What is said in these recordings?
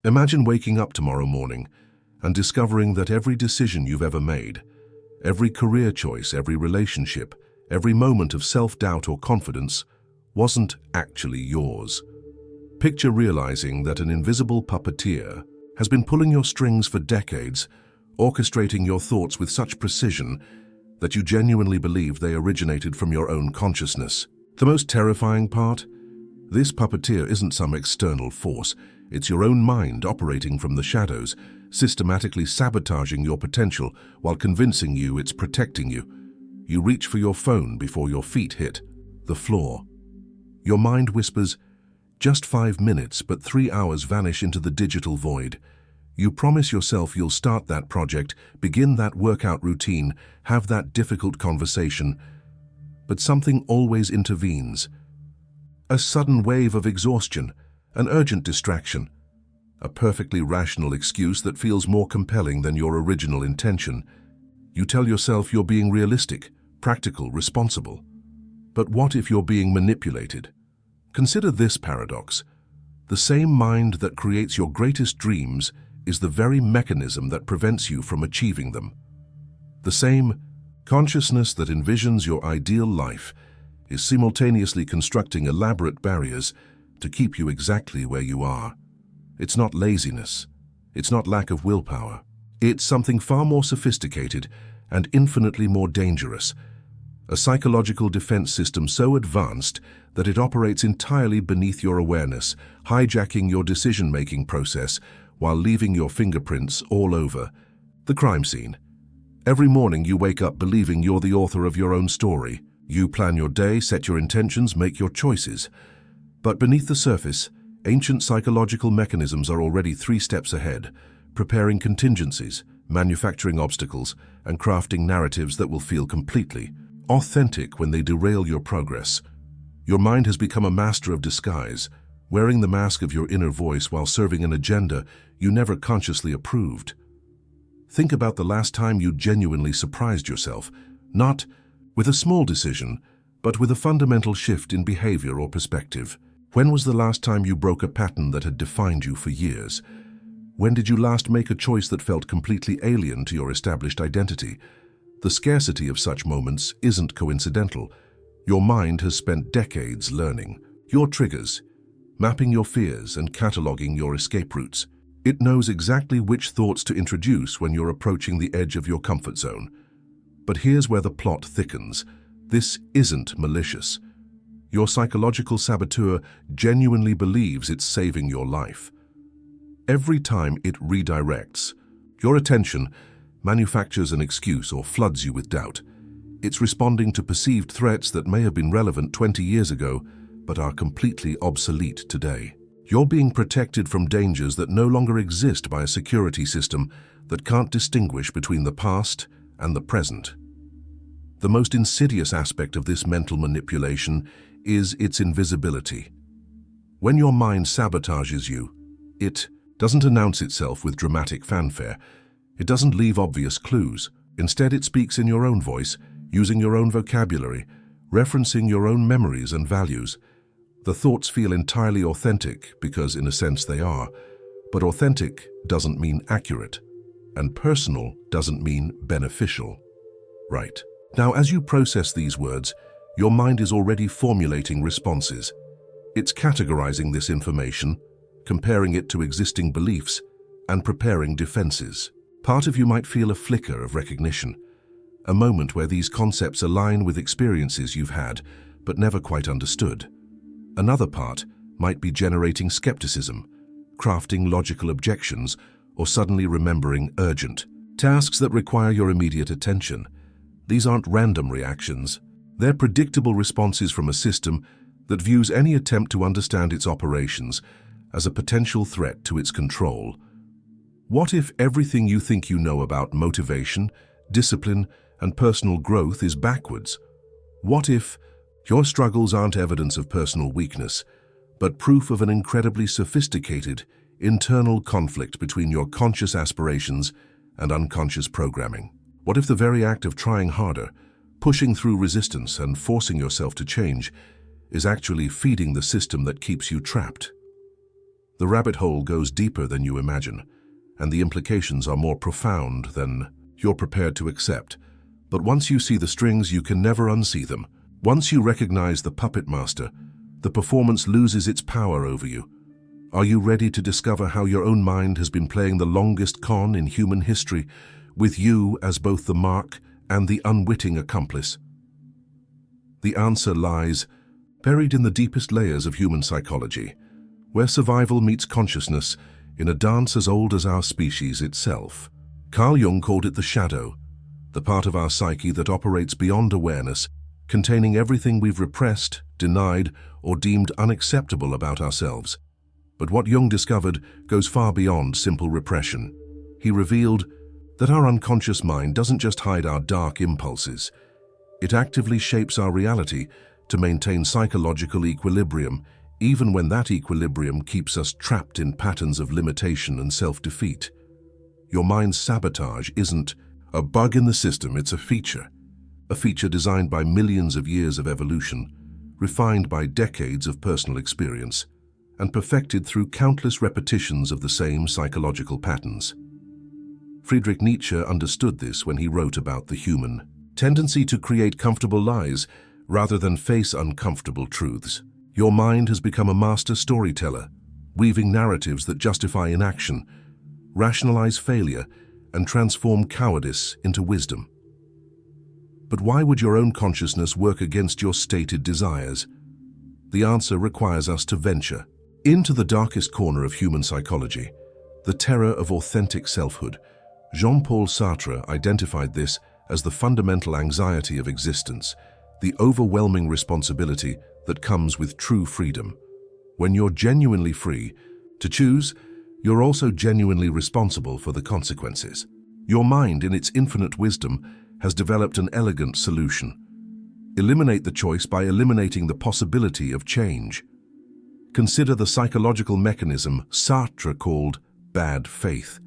Imagine waking up tomorrow morning and discovering that every decision you've ever made, every career choice, every relationship, every moment of self-doubt or confidence wasn't actually yours. Picture realizing that an invisible puppeteer has been pulling your strings for decades, orchestrating your thoughts with such precision that you genuinely believe they originated from your own consciousness. The most terrifying part? This puppeteer isn't some external force. It's your own mind operating from the shadows, systematically sabotaging your potential while convincing you it's protecting you. You reach for your phone before your feet hit the floor. Your mind whispers, "Just 5 minutes, but 3 hours vanish into the digital void." You promise yourself you'll start that project, begin that workout routine, have that difficult conversation, but something always intervenes. A sudden wave of exhaustion, an urgent distraction, a perfectly rational excuse that feels more compelling than your original intention. You tell yourself you're being realistic, practical, responsible. But what if you're being manipulated? Consider this paradox. The same mind that creates your greatest dreams is the very mechanism that prevents you from achieving them. The same consciousness that envisions your ideal life is simultaneously constructing elaborate barriers to keep you exactly where you are. It's not laziness. It's not lack of willpower. It's something far more sophisticated and infinitely more dangerous. A psychological defense system so advanced that it operates entirely beneath your awareness, hijacking your decision-making process while leaving your fingerprints all over the crime scene. Every morning you wake up believing you're the author of your own story. You plan your day, set your intentions, make your choices. But beneath the surface, ancient psychological mechanisms are already 3 steps ahead, preparing contingencies, manufacturing obstacles, and crafting narratives that will feel completely authentic when they derail your progress. Your mind has become a master of disguise, wearing the mask of your inner voice while serving an agenda you never consciously approved. Think about the last time you genuinely surprised yourself, not with a small decision, but with a fundamental shift in behavior or perspective. When was the last time you broke a pattern that had defined you for years? When did you last make a choice that felt completely alien to your established identity? The scarcity of such moments isn't coincidental. Your mind has spent decades learning your triggers, mapping your fears and cataloging your escape routes. It knows exactly which thoughts to introduce when you're approaching the edge of your comfort zone. But here's where the plot thickens. This isn't malicious. Your psychological saboteur genuinely believes it's saving your life. Every time it redirects your attention, manufactures an excuse or floods you with doubt. It's responding to perceived threats that may have been relevant 20 years ago, but are completely obsolete today. You're being protected from dangers that no longer exist by a security system that can't distinguish between the past and the present. The most insidious aspect of this mental manipulation is its invisibility. When your mind sabotages you, it doesn't announce itself with dramatic fanfare. It doesn't leave obvious clues. Instead, it speaks in your own voice, using your own vocabulary, referencing your own memories and values. The thoughts feel entirely authentic because, in a sense, they are. But authentic doesn't mean accurate, and personal doesn't mean beneficial. Right. Now, as you process these words, your mind is already formulating responses. It's categorizing this information, comparing it to existing beliefs, and preparing defenses. Part of you might feel a flicker of recognition, a moment where these concepts align with experiences you've had but never quite understood. Another part might be generating skepticism, crafting logical objections, or suddenly remembering urgent tasks that require your immediate attention. These aren't random reactions. They're predictable responses from a system that views any attempt to understand its operations as a potential threat to its control. What if everything you think you know about motivation, discipline, and personal growth is backwards? What if your struggles aren't evidence of personal weakness, but proof of an incredibly sophisticated, internal conflict between your conscious aspirations and unconscious programming? What if the very act of trying harder, pushing through resistance and forcing yourself to change is actually feeding the system that keeps you trapped? The rabbit hole goes deeper than you imagine, and the implications are more profound than you're prepared to accept. But once you see the strings, you can never unsee them. Once you recognize the puppet master, the performance loses its power over you. Are you ready to discover how your own mind has been playing the longest con in human history, with you as both the mark and the unwitting accomplice? The answer lies buried in the deepest layers of human psychology, where survival meets consciousness in a dance as old as our species itself. Carl Jung called it the shadow, the part of our psyche that operates beyond awareness, containing everything we've repressed, denied, or deemed unacceptable about ourselves. But what Jung discovered goes far beyond simple repression. He revealed that our unconscious mind doesn't just hide our dark impulses. It actively shapes our reality to maintain psychological equilibrium, even when that equilibrium keeps us trapped in patterns of limitation and self-defeat. Your mind's sabotage isn't a bug in the system, it's a feature designed by millions of years of evolution, refined by decades of personal experience, and perfected through countless repetitions of the same psychological patterns. Friedrich Nietzsche understood this when he wrote about the human tendency to create comfortable lies rather than face uncomfortable truths. Your mind has become a master storyteller, weaving narratives that justify inaction, rationalize failure, and transform cowardice into wisdom. But why would your own consciousness work against your stated desires? The answer requires us to venture into the darkest corner of human psychology, the terror of authentic selfhood. Jean-Paul Sartre identified this as the fundamental anxiety of existence, the overwhelming responsibility that comes with true freedom. When you're genuinely free to choose, you're also genuinely responsible for the consequences. Your mind, in its infinite wisdom, has developed an elegant solution. Eliminate the choice by eliminating the possibility of change. Consider the psychological mechanism Sartre called bad faith,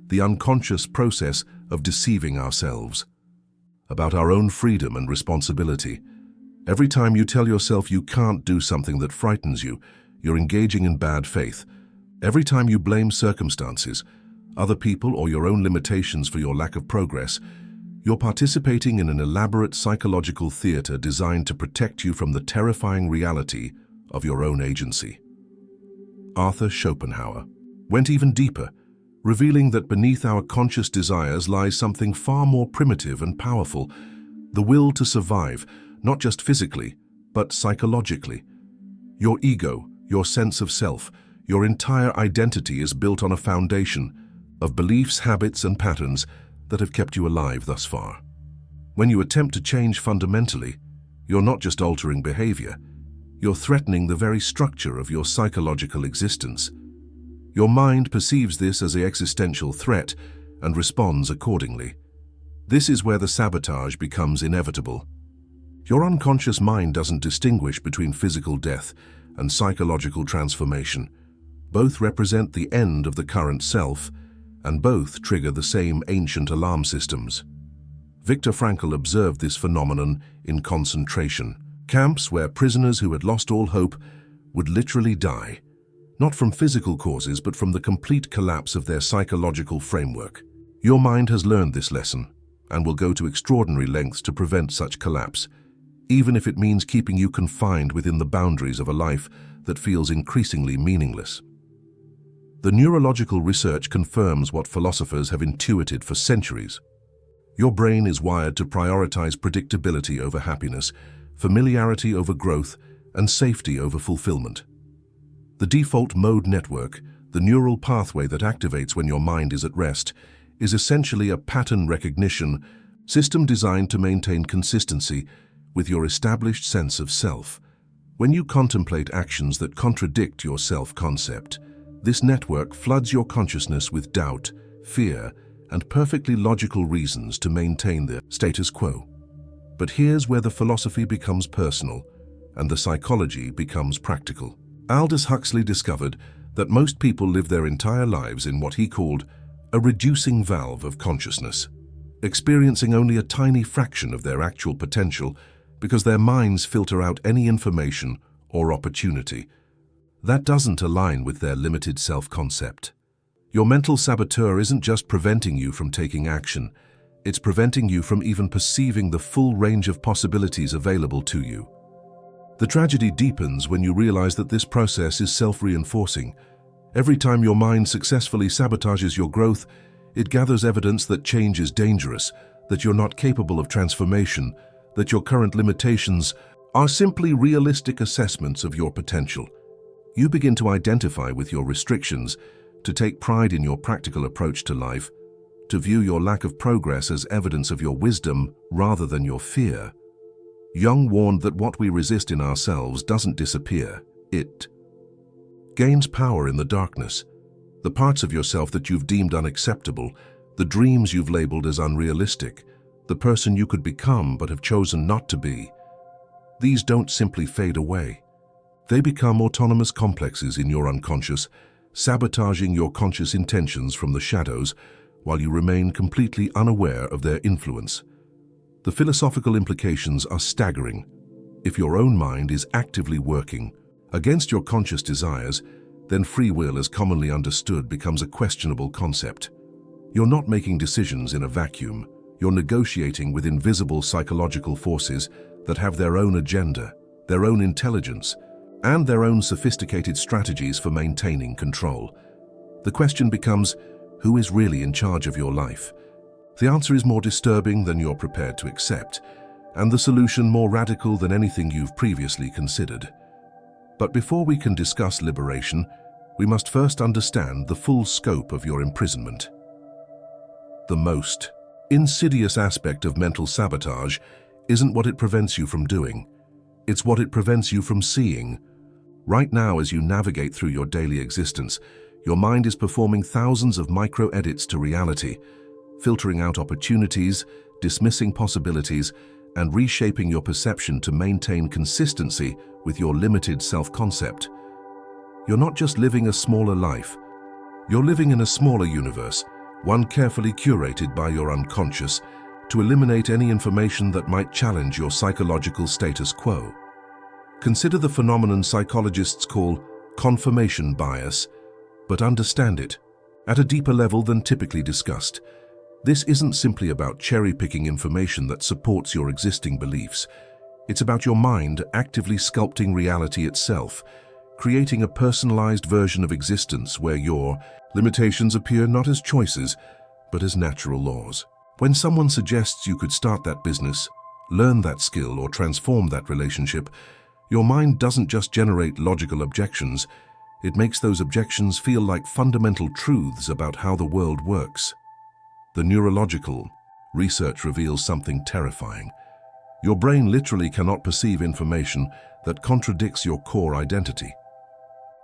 the unconscious process of deceiving ourselves about our own freedom and responsibility. Every time you tell yourself you can't do something that frightens you, you're engaging in bad faith. Every time you blame circumstances, other people, or your own limitations for your lack of progress, you're participating in an elaborate psychological theater designed to protect you from the terrifying reality of your own agency. Arthur Schopenhauer went even deeper, revealing that beneath our conscious desires lies something far more primitive and powerful, the will to survive, not just physically, but psychologically. Your ego, your sense of self, your entire identity is built on a foundation of beliefs, habits, and patterns that have kept you alive thus far. When you attempt to change fundamentally, you're not just altering behavior, you're threatening the very structure of your psychological existence. Your mind perceives this as an existential threat and responds accordingly. This is where the sabotage becomes inevitable. Your unconscious mind doesn't distinguish between physical death and psychological transformation. Both represent the end of the current self, and both trigger the same ancient alarm systems. Viktor Frankl observed this phenomenon in concentration camps where prisoners who had lost all hope would literally die, not from physical causes but from the complete collapse of their psychological framework. Your mind has learned this lesson and will go to extraordinary lengths to prevent such collapse, even if it means keeping you confined within the boundaries of a life that feels increasingly meaningless. The neurological research confirms what philosophers have intuited for centuries. Your brain is wired to prioritize predictability over happiness, familiarity over growth, and safety over fulfillment. The default mode network, the neural pathway that activates when your mind is at rest, is essentially a pattern recognition system designed to maintain consistency with your established sense of self. When you contemplate actions that contradict your self-concept, this network floods your consciousness with doubt, fear, and perfectly logical reasons to maintain the status quo. But here's where the philosophy becomes personal and the psychology becomes practical. Aldous Huxley discovered that most people live their entire lives in what he called a reducing valve of consciousness, experiencing only a tiny fraction of their actual potential because their minds filter out any information or opportunity. That doesn't align with their limited self-concept. Your mental saboteur isn't just preventing you from taking action, it's preventing you from even perceiving the full range of possibilities available to you. The tragedy deepens when you realize that this process is self-reinforcing. Every time your mind successfully sabotages your growth, it gathers evidence that change is dangerous, that you're not capable of transformation, that your current limitations are simply realistic assessments of your potential. You begin to identify with your restrictions, to take pride in your practical approach to life, to view your lack of progress as evidence of your wisdom rather than your fear. Jung warned that what we resist in ourselves doesn't disappear, it gains power in the darkness. The parts of yourself that you've deemed unacceptable, the dreams you've labeled as unrealistic, the person you could become but have chosen not to be, these don't simply fade away. They become autonomous complexes in your unconscious, sabotaging your conscious intentions from the shadows while you remain completely unaware of their influence. The philosophical implications are staggering. If your own mind is actively working against your conscious desires, then free will, as commonly understood, becomes a questionable concept. You're not making decisions in a vacuum. You're negotiating with invisible psychological forces that have their own agenda, their own intelligence, and their own sophisticated strategies for maintaining control. The question becomes, who is really in charge of your life? The answer is more disturbing than you're prepared to accept, and the solution more radical than anything you've previously considered. But before we can discuss liberation, we must first understand the full scope of your imprisonment. The most insidious aspect of mental sabotage isn't what it prevents you from doing. It's what it prevents you from seeing. Right now, as you navigate through your daily existence, your mind is performing thousands of micro-edits to reality, filtering out opportunities, dismissing possibilities, and reshaping your perception to maintain consistency with your limited self-concept. You're not just living a smaller life. You're living in a smaller universe, one carefully curated by your unconscious to eliminate any information that might challenge your psychological status quo. Consider the phenomenon psychologists call confirmation bias, but understand it at a deeper level than typically discussed. This isn't simply about cherry-picking information that supports your existing beliefs. It's about your mind actively sculpting reality itself, creating a personalized version of existence where your limitations appear not as choices, but as natural laws. When someone suggests you could start that business, learn that skill, or transform that relationship, your mind doesn't just generate logical objections, it makes those objections feel like fundamental truths about how the world works. The neurological research reveals something terrifying. Your brain literally cannot perceive information that contradicts your core identity.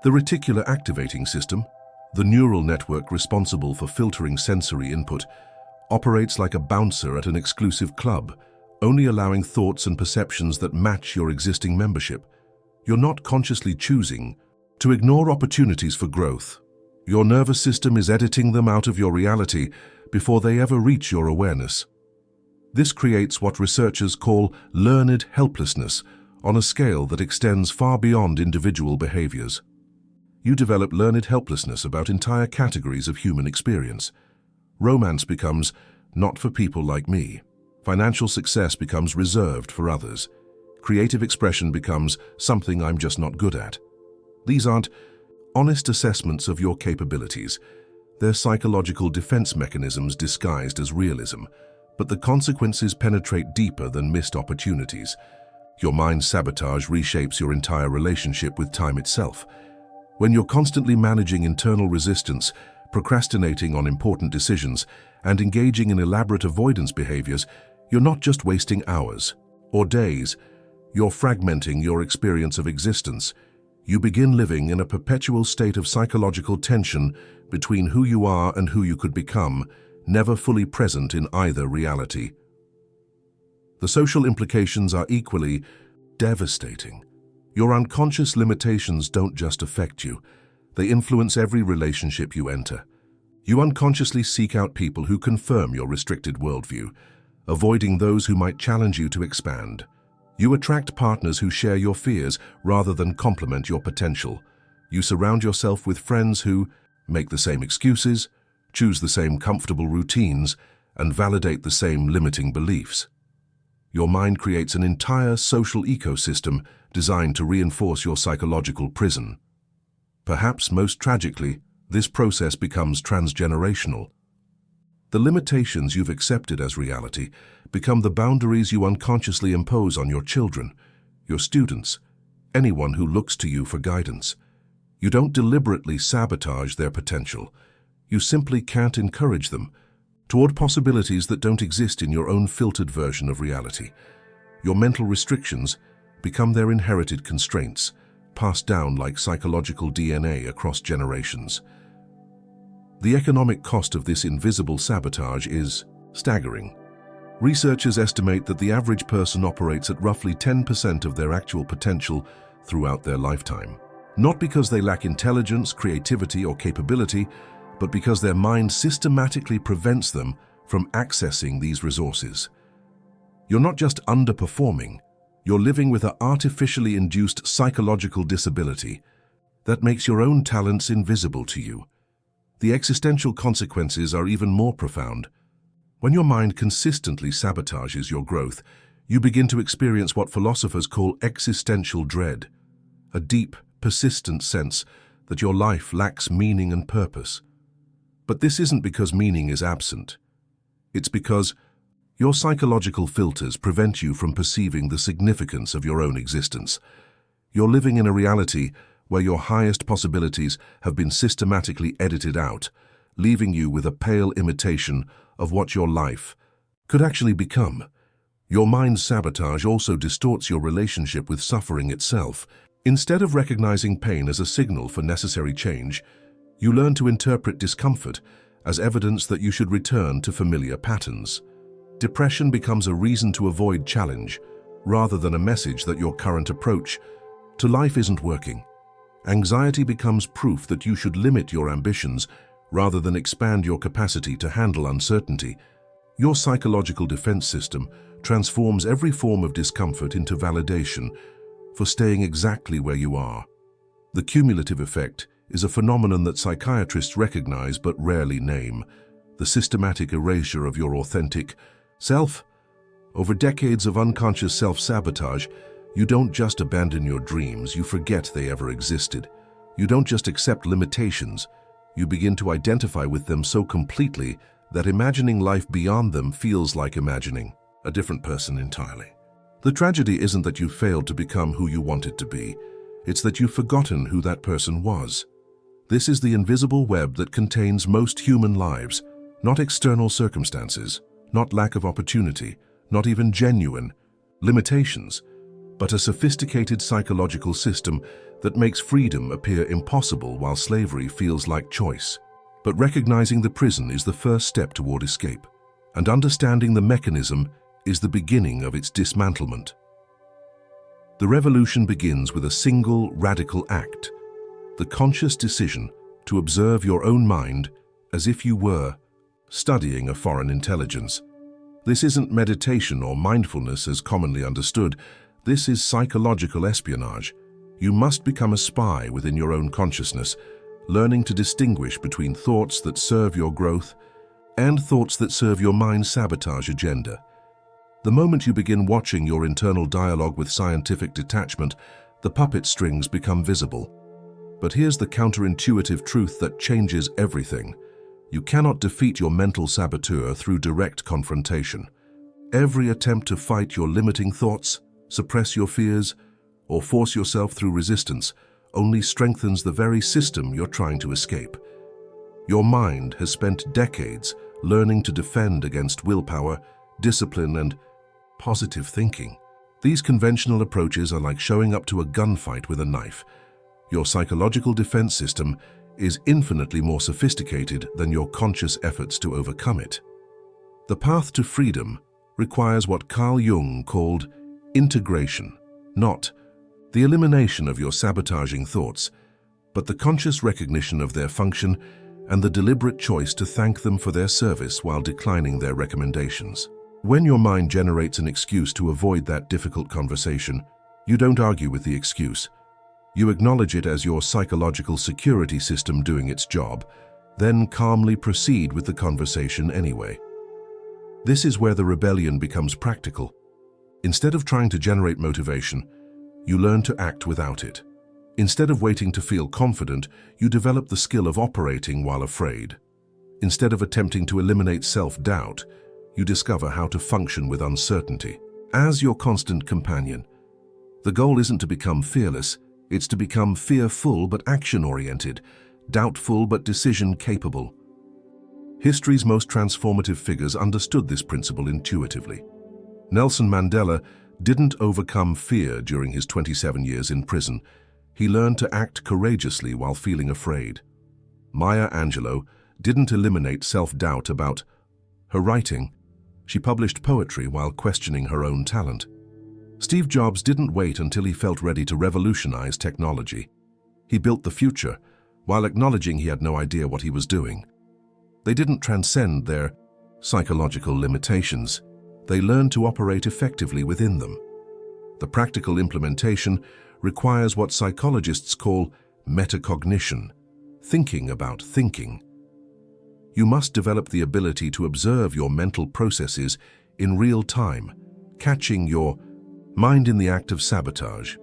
The reticular activating system, the neural network responsible for filtering sensory input, operates like a bouncer at an exclusive club, only allowing thoughts and perceptions that match your existing membership. You're not consciously choosing to ignore opportunities for growth. Your nervous system is editing them out of your reality before they ever reach your awareness. This creates what researchers call learned helplessness on a scale that extends far beyond individual behaviors. You develop learned helplessness about entire categories of human experience. Romance becomes not for people like me. Financial success becomes reserved for others. Creative expression becomes something I'm just not good at. These aren't honest assessments of your capabilities. They're psychological defense mechanisms disguised as realism, but the consequences penetrate deeper than missed opportunities. Your mind's sabotage reshapes your entire relationship with time itself. When you're constantly managing internal resistance, procrastinating on important decisions, and engaging in elaborate avoidance behaviors, you're not just wasting hours or days, you're fragmenting your experience of existence. You begin living in a perpetual state of psychological tension between who you are and who you could become, never fully present in either reality. The social implications are equally devastating. Your unconscious limitations don't just affect you, they influence every relationship you enter. You unconsciously seek out people who confirm your restricted worldview, avoiding those who might challenge you to expand. You attract partners who share your fears rather than complement your potential. You surround yourself with friends who make the same excuses, choose the same comfortable routines, and validate the same limiting beliefs. Your mind creates an entire social ecosystem designed to reinforce your psychological prison. Perhaps most tragically, this process becomes transgenerational. The limitations you've accepted as reality become the boundaries you unconsciously impose on your children, your students, anyone who looks to you for guidance. You don't deliberately sabotage their potential. You simply can't encourage them toward possibilities that don't exist in your own filtered version of reality. Your mental restrictions become their inherited constraints, passed down like psychological DNA across generations. The economic cost of this invisible sabotage is staggering. Researchers estimate that the average person operates at roughly 10% of their actual potential throughout their lifetime. Not because they lack intelligence, creativity, or capability, but because their mind systematically prevents them from accessing these resources. You're not just underperforming, you're living with an artificially induced psychological disability that makes your own talents invisible to you. The existential consequences are even more profound. When your mind consistently sabotages your growth, you begin to experience what philosophers call existential dread, a deep, persistent sense that your life lacks meaning and purpose. But this isn't because meaning is absent. It's because your psychological filters prevent you from perceiving the significance of your own existence. You're living in a reality where your highest possibilities have been systematically edited out, leaving you with a pale imitation of what your life could actually become. Your mind's sabotage also distorts your relationship with suffering itself. Instead of recognizing pain as a signal for necessary change, you learn to interpret discomfort as evidence that you should return to familiar patterns. Depression becomes a reason to avoid challenge, rather than a message that your current approach to life isn't working. Anxiety becomes proof that you should limit your ambitions rather than expand your capacity to handle uncertainty. Your psychological defense system transforms every form of discomfort into validation for staying exactly where you are. The cumulative effect is a phenomenon that psychiatrists recognize but rarely name: the systematic erasure of your authentic self. Over decades of unconscious self-sabotage, you don't just abandon your dreams, you forget they ever existed. You don't just accept limitations, you begin to identify with them so completely that imagining life beyond them feels like imagining a different person entirely. The tragedy isn't that you failed to become who you wanted to be, it's that you've forgotten who that person was. This is the invisible web that contains most human lives, not external circumstances, not lack of opportunity, not even genuine limitations, but a sophisticated psychological system that makes freedom appear impossible while slavery feels like choice. But recognizing the prison is the first step toward escape, and understanding the mechanism is the beginning of its dismantlement. The revolution begins with a single radical act: the conscious decision to observe your own mind as if you were studying a foreign intelligence. This isn't meditation or mindfulness as commonly understood. This is psychological espionage. You must become a spy within your own consciousness, learning to distinguish between thoughts that serve your growth and thoughts that serve your mind's sabotage agenda. The moment you begin watching your internal dialogue with scientific detachment, the puppet strings become visible. But here's the counterintuitive truth that changes everything. You cannot defeat your mental saboteur through direct confrontation. Every attempt to fight your limiting thoughts, suppress your fears, or force yourself through resistance only strengthens the very system you're trying to escape. Your mind has spent decades learning to defend against willpower, discipline, and positive thinking. These conventional approaches are like showing up to a gunfight with a knife. Your psychological defense system is infinitely more sophisticated than your conscious efforts to overcome it. The path to freedom requires what Carl Jung called integration, not the elimination of your sabotaging thoughts, but the conscious recognition of their function and the deliberate choice to thank them for their service while declining their recommendations. When your mind generates an excuse to avoid that difficult conversation, you don't argue with the excuse. You acknowledge it as your psychological security system doing its job, then calmly proceed with the conversation anyway. This is where the rebellion becomes practical. Instead of trying to generate motivation, you learn to act without it. Instead of waiting to feel confident, you develop the skill of operating while afraid. Instead of attempting to eliminate self-doubt, you discover how to function with uncertainty. As your constant companion, the goal isn't to become fearless, it's to become fearful but action-oriented, doubtful but decision-capable. History's most transformative figures understood this principle intuitively. Nelson Mandela didn't overcome fear during his 27 years in prison. He learned to act courageously while feeling afraid. Maya Angelou didn't eliminate self-doubt about her writing. She published poetry while questioning her own talent. Steve Jobs didn't wait until he felt ready to revolutionize technology. He built the future while acknowledging he had no idea what he was doing. They didn't transcend their psychological limitations. They learned to operate effectively within them. The practical implementation requires what psychologists call metacognition, thinking about thinking. You must develop the ability to observe your mental processes in real time, catching your mind in the act of sabotage.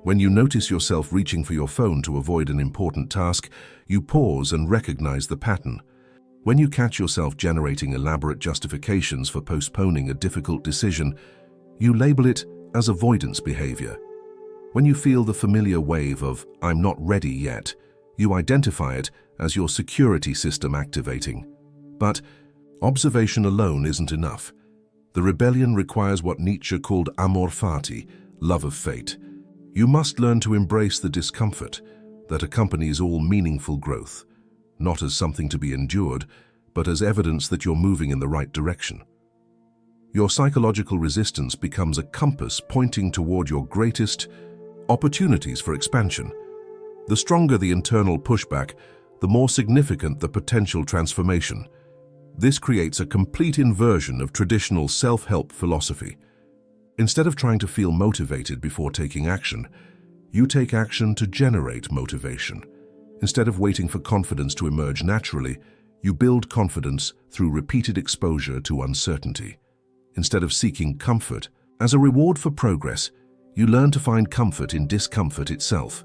When you notice yourself reaching for your phone to avoid an important task, you pause and recognize the pattern. When you catch yourself generating elaborate justifications for postponing a difficult decision, you label it as avoidance behavior. When you feel the familiar wave of "I'm not ready yet," you identify it as your security system activating. But observation alone isn't enough. The rebellion requires what Nietzsche called amor fati, love of fate. You must learn to embrace the discomfort that accompanies all meaningful growth, not as something to be endured, but as evidence that you're moving in the right direction. Your psychological resistance becomes a compass pointing toward your greatest opportunities for expansion. The stronger the internal pushback, the more significant the potential transformation. This creates a complete inversion of traditional self-help philosophy. Instead of trying to feel motivated before taking action, you take action to generate motivation. Instead of waiting for confidence to emerge naturally, you build confidence through repeated exposure to uncertainty. Instead of seeking comfort, as a reward for progress, you learn to find comfort in discomfort itself.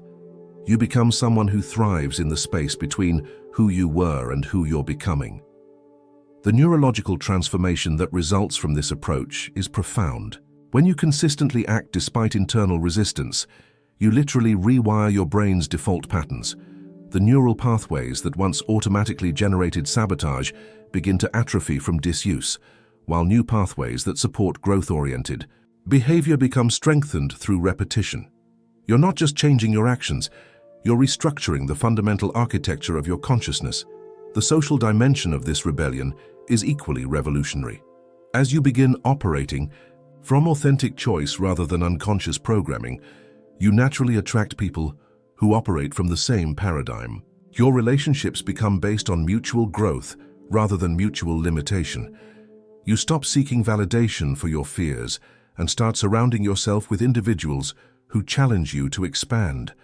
You become someone who thrives in the space between who you were and who you're becoming. The neurological transformation that results from this approach is profound. When you consistently act despite internal resistance, you literally rewire your brain's default patterns. The neural pathways that once automatically generated sabotage begin to atrophy from disuse, while new pathways that support growth-oriented behavior become strengthened through repetition. You're not just changing your actions, you're restructuring the fundamental architecture of your consciousness. The social dimension of this rebellion is equally revolutionary. As you begin operating from authentic choice rather than unconscious programming, you naturally attract people who operate from the same paradigm. Your relationships become based on mutual growth rather than mutual limitation. You stop seeking validation for your fears and start surrounding yourself with individuals who challenge you to expand.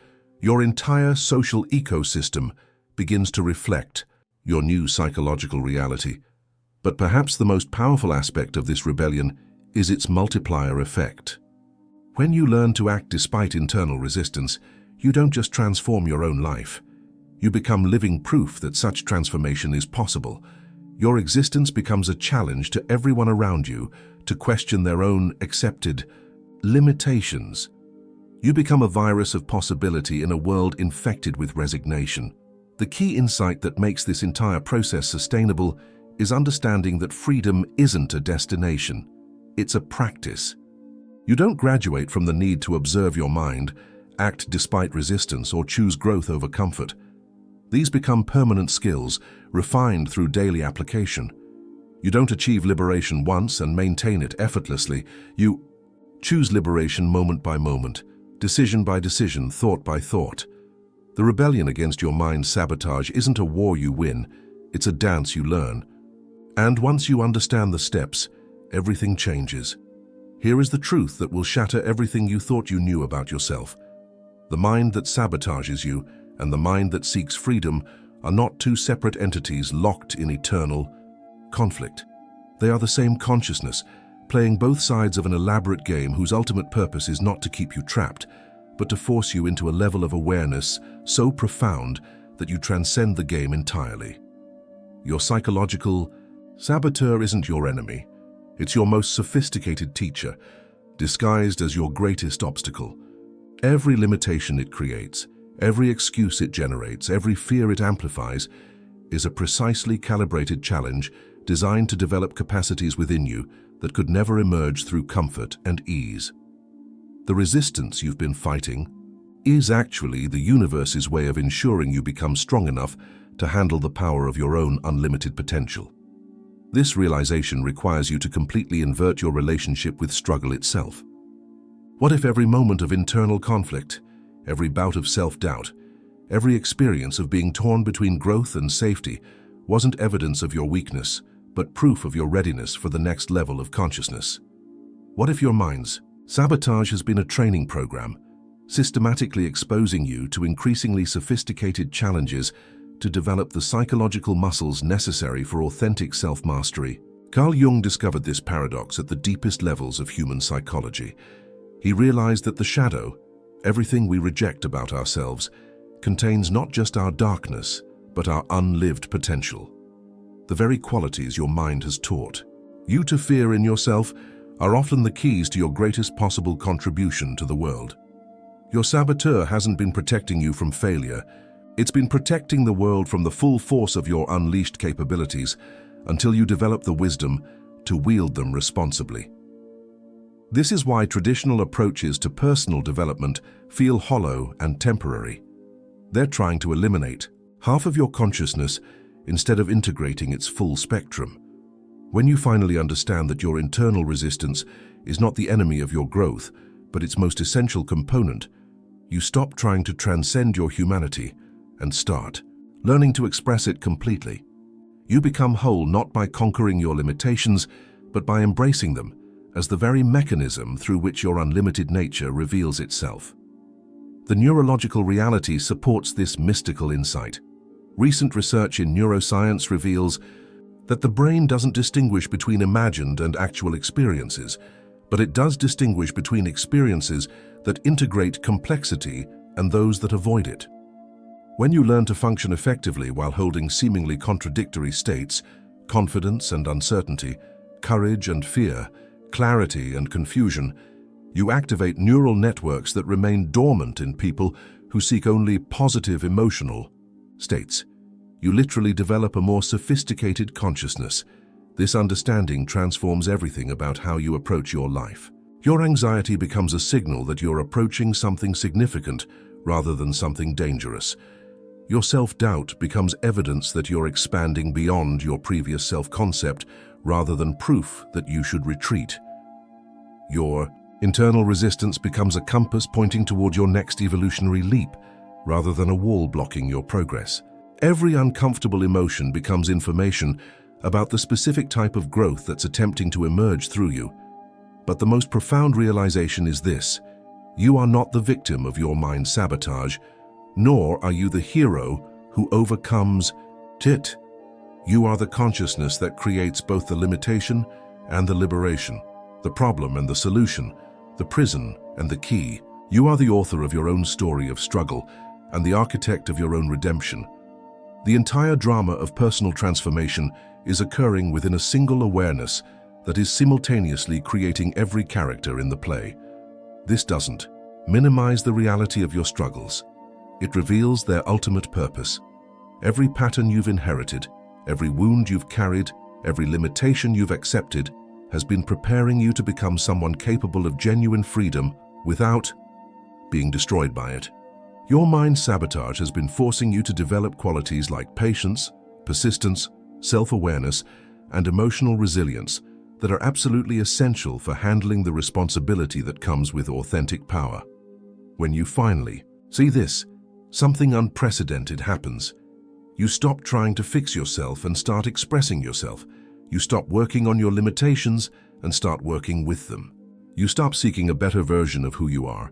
Your entire social ecosystem begins to reflect your new psychological reality. But perhaps the most powerful aspect of this rebellion is its multiplier effect. When you learn to act despite internal resistance, you don't just transform your own life. You become living proof that such transformation is possible. Your existence becomes a challenge to everyone around you to question their own accepted limitations. You become a virus of possibility in a world infected with resignation. The key insight that makes this entire process sustainable is understanding that freedom isn't a destination, it's a practice. You don't graduate from the need to observe your mind, act despite resistance, or choose growth over comfort. These become permanent skills, refined through daily application. You don't achieve liberation once and maintain it effortlessly. You choose liberation moment by moment, decision by decision, thought by thought. The rebellion against your mind's sabotage isn't a war you win, it's a dance you learn. And once you understand the steps, everything changes. Here is the truth that will shatter everything you thought you knew about yourself. The mind that sabotages you and the mind that seeks freedom are not two separate entities locked in eternal conflict. They are the same consciousness, playing both sides of an elaborate game whose ultimate purpose is not to keep you trapped, but to force you into a level of awareness so profound that you transcend the game entirely. Your psychological saboteur isn't your enemy. It's your most sophisticated teacher, disguised as your greatest obstacle. Every limitation it creates, every excuse it generates, every fear it amplifies, is a precisely calibrated challenge designed to develop capacities within you that could never emerge through comfort and ease. The resistance you've been fighting is actually the universe's way of ensuring you become strong enough to handle the power of your own unlimited potential. This realization requires you to completely invert your relationship with struggle itself. What if every moment of internal conflict, every bout of self-doubt, every experience of being torn between growth and safety wasn't evidence of your weakness, but proof of your readiness for the next level of consciousness? What if your mind's sabotage has been a training program, systematically exposing you to increasingly sophisticated challenges to develop the psychological muscles necessary for authentic self-mastery? Carl Jung discovered this paradox at the deepest levels of human psychology. He realized that the shadow, everything we reject about ourselves, contains not just our darkness, but our unlived potential. The very qualities your mind has taught you to fear in yourself are often the keys to your greatest possible contribution to the world. Your saboteur hasn't been protecting you from failure. It's been protecting the world from the full force of your unleashed capabilities until you develop the wisdom to wield them responsibly. This is why traditional approaches to personal development feel hollow and temporary. They're trying to eliminate half of your consciousness instead of integrating its full spectrum. When you finally understand that your internal resistance is not the enemy of your growth, but its most essential component, you stop trying to transcend your humanity and start learning to express it completely. You become whole not by conquering your limitations, but by embracing them as the very mechanism through which your unlimited nature reveals itself. The neurological reality supports this mystical insight. Recent research in neuroscience reveals that the brain doesn't distinguish between imagined and actual experiences, but it does distinguish between experiences that integrate complexity and those that avoid it. When you learn to function effectively while holding seemingly contradictory states, confidence and uncertainty, courage and fear, clarity and confusion, you activate neural networks that remain dormant in people who seek only positive emotional states. You literally develop a more sophisticated consciousness. This understanding transforms everything about how you approach your life. Your anxiety becomes a signal that you're approaching something significant rather than something dangerous. Your self-doubt becomes evidence that you're expanding beyond your previous self-concept rather than proof that you should retreat. Your internal resistance becomes a compass pointing toward your next evolutionary leap rather than a wall blocking your progress. Every uncomfortable emotion becomes information about the specific type of growth that's attempting to emerge through you. But the most profound realization is this: you are not the victim of your mind's sabotage, nor are you the hero who overcomes it. You are the consciousness that creates both the limitation and the liberation, the problem and the solution, the prison and the key. You are the author of your own story of struggle and the architect of your own redemption. The entire drama of personal transformation is occurring within a single awareness that is simultaneously creating every character in the play. This doesn't minimize the reality of your struggles. It reveals their ultimate purpose. Every pattern you've inherited, every wound you've carried, every limitation you've accepted has been preparing you to become someone capable of genuine freedom without being destroyed by it. Your mind's sabotage has been forcing you to develop qualities like patience, persistence, self-awareness, and emotional resilience that are absolutely essential for handling the responsibility that comes with authentic power. When you finally see this, something unprecedented happens. You stop trying to fix yourself and start expressing yourself. You stop working on your limitations and start working with them. You stop seeking a better version of who you are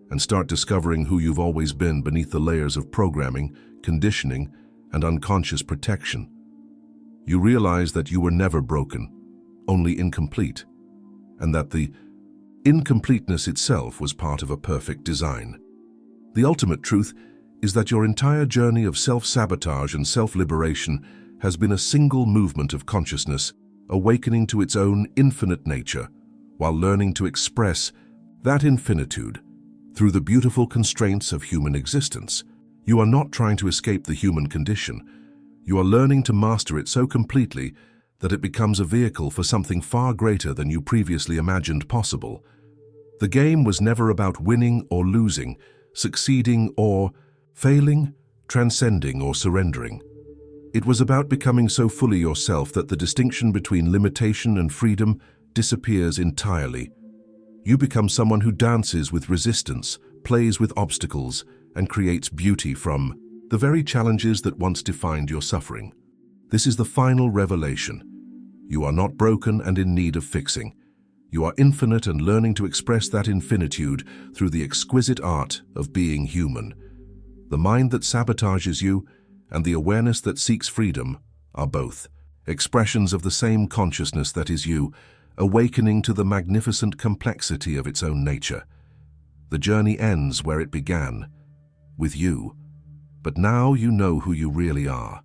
and start discovering who you've always been beneath the layers of programming, conditioning, and unconscious protection. You realize that you were never broken, only incomplete, and that the incompleteness itself was part of a perfect design. The ultimate truth is that your entire journey of self-sabotage and self-liberation has been a single movement of consciousness awakening to its own infinite nature, while learning to express that infinitude through the beautiful constraints of human existence. You are not trying to escape the human condition. You are learning to master it so completely that it becomes a vehicle for something far greater than you previously imagined possible. The game was never about winning or losing, succeeding or failing, transcending or surrendering. It was about becoming so fully yourself that the distinction between limitation and freedom disappears entirely. You become someone who dances with resistance, plays with obstacles, and creates beauty from the very challenges that once defined your suffering. This is the final revelation. You are not broken and in need of fixing. You are infinite and learning to express that infinitude through the exquisite art of being human. The mind that sabotages you and the awareness that seeks freedom are both expressions of the same consciousness that is you, awakening to the magnificent complexity of its own nature. The journey ends where it began, with you. But now you know who you really are.